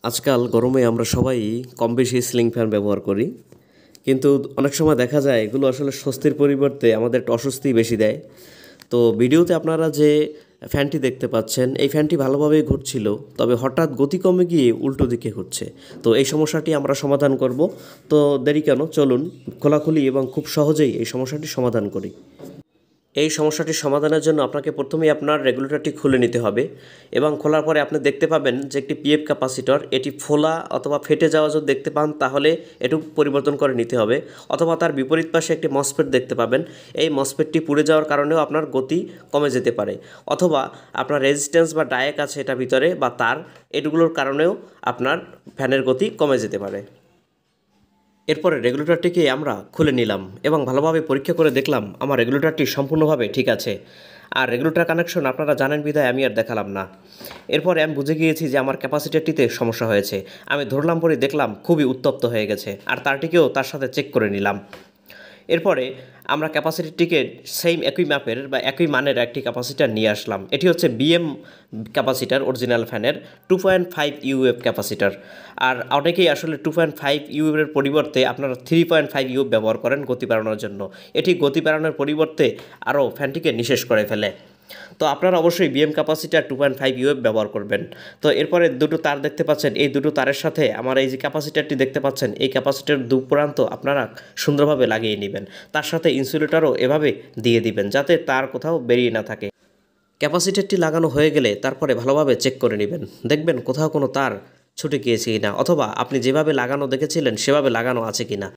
আজকাল গরমে আমরা সবাই কম বেশি সিলিং ফ্যান ব্যবহার করি, কিন্তু অনেক সময় দেখা যায় এগুলো আসলে স্বস্তির পরিবর্তে আমাদের একটু অস্বস্তি বেশি দেয়। তো ভিডিওতে আপনারা যে ফ্যানটি দেখতে পাচ্ছেন, এই ফ্যানটি ভালোভাবেই ঘুরছিল, তবে হঠাৎ গতি কমে গিয়ে উল্টো দিকে ঘুরছে। তো এই সমস্যাটি আমরা সমাধান করব। তো দেরি কেন, চলুন খোলাখুলি এবং খুব সহজেই এই সমস্যাটি সমাধান করি। এই সমস্যাটি সমাধানের জন্য আপনাকে প্রথমেই আপনার রেগুলেটরটি খুলে নিতে হবে, এবং খোলার পরে আপনি দেখতে পাবেন যে একটি পিএফ ক্যাপাসিটর, এটি ফোলা অথবা ফেটে যাওয়া যদি দেখতে পান তাহলে এটু পরিবর্তন করে নিতে হবে, অথবা তার বিপরীত পাশে একটি মসফেট দেখতে পাবেন, এই মসফেটটি পুড়ে যাওয়ার কারণেও আপনার গতি কমে যেতে পারে, অথবা আপনার রেজিস্ট্যান্স বা ডায়েক আছে এটা ভিতরে বা তার, এগুলোর কারণেও আপনার ফ্যানের গতি কমে যেতে পারে। এরপরে রেগুলেটরটিকে আমরা খুলে নিলাম এবং ভালোভাবে পরীক্ষা করে দেখলাম আমার রেগুলেটরটি সম্পূর্ণভাবে ঠিক আছে। আর রেগুলেটর কানেকশন আপনারা জানেন বিধায় আমি আর দেখালাম না। এরপরে আমি বুঝে গিয়েছি যে আমার ক্যাপাসিটারটিতে সমস্যা হয়েছে। আমি ধরলাম পরে দেখলাম খুবই উত্তপ্ত হয়ে গেছে, আর তারটিকেও তার সাথে চেক করে নিলাম। এরপরে আমরা ক্যাপাসিটিটিকে সেম একই মাপের বা একই মানের একটি ক্যাপাসিটার নিয়ে আসলাম। এটি হচ্ছে বিএম ক্যাপাসিটার, অরিজিনাল ফ্যানের 2.5 ইউএফ ক্যাপাসিটার। আর অনেকেই আসলে 2.5 ইউএফের পরিবর্তে আপনারা 3.5 ইউএফ ব্যবহার করেন গতি বাড়ানোর জন্য। এটি গতি বাড়ানোর পরিবর্তে আরও ফ্যানটিকে নিঃশেষ করে ফেলে। তো আপনারা অবশ্যই বিএম ক্যাপাসিটার 2.5 ইউএফ ব্যবহার করবেন। তো এরপরে দুটো তার দেখতে পাচ্ছেন, এই দুটো তারের সাথে আমার এই যে ক্যাপাসিটারটি দেখতে পাচ্ছেন, এই ক্যাপাসিটার দু প্রান্ত আপনারা সুন্দরভাবে লাগিয়ে নেবেন। তার সাথে ইনসুলেটরও এভাবে দিয়ে দিবেন যাতে তার কোথাও বেরিয়ে না থাকে। ক্যাপাসিটারটি লাগানো হয়ে গেলে তারপরে ভালোভাবে চেক করে নেবেন, দেখবেন কোথাও কোনো তার ছুটে গিয়েছে কিনা, অথবা আপনি যেভাবে লাগানো দেখেছিলেন সেভাবে লাগানো আছে কিনা।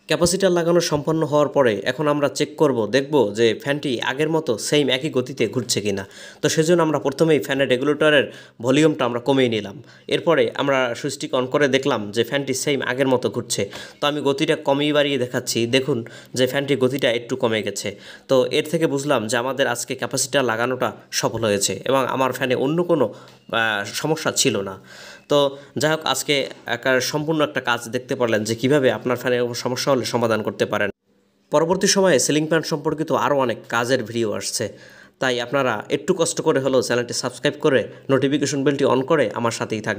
ক্যাপাসিটার লাগানো সম্পন্ন হওয়ার পরে এখন আমরা চেক করব, দেখব যে ফ্যানটি আগের মতো সেম একই গতিতে ঘুরছে কিনা। তো সেজন্য আমরা প্রথমেই ফ্যানের রেগুলেটরের ভলিউমটা আমরা কমিয়ে নিলাম। এরপরে আমরা সুইচটি অন করে দেখলাম যে ফ্যানটি সেম আগের মতো ঘুরছে। তো আমি গতিটা কমিয়ে বাড়িয়ে দেখাচ্ছি, দেখুন যে ফ্যানটির গতিটা একটু কমে গেছে। তো এর থেকে বুঝলাম যে আমাদের আজকে ক্যাপাসিটার লাগানোটা সফল হয়েছে এবং আমার ফ্যানে অন্য কোনো সমস্যা ছিল না। তো যাই হোক, আজকে সম্পূর্ণ একটা কাজ দেখতে পারলেন যে কীভাবে আপনার ফ্যানে সমস্যা হলে সমাধান করতে পারেন। পরবর্তী সময়ে সিলিং ফ্যান সম্পর্কিত আরও অনেক কাজের ভিডিও আসছে, তাই আপনারা একটু কষ্ট করে হলেও চ্যানেলটি সাবস্ক্রাইব করে নোটিফিকেশন বেলটি অন করে আমার সাথেই থাকবেন।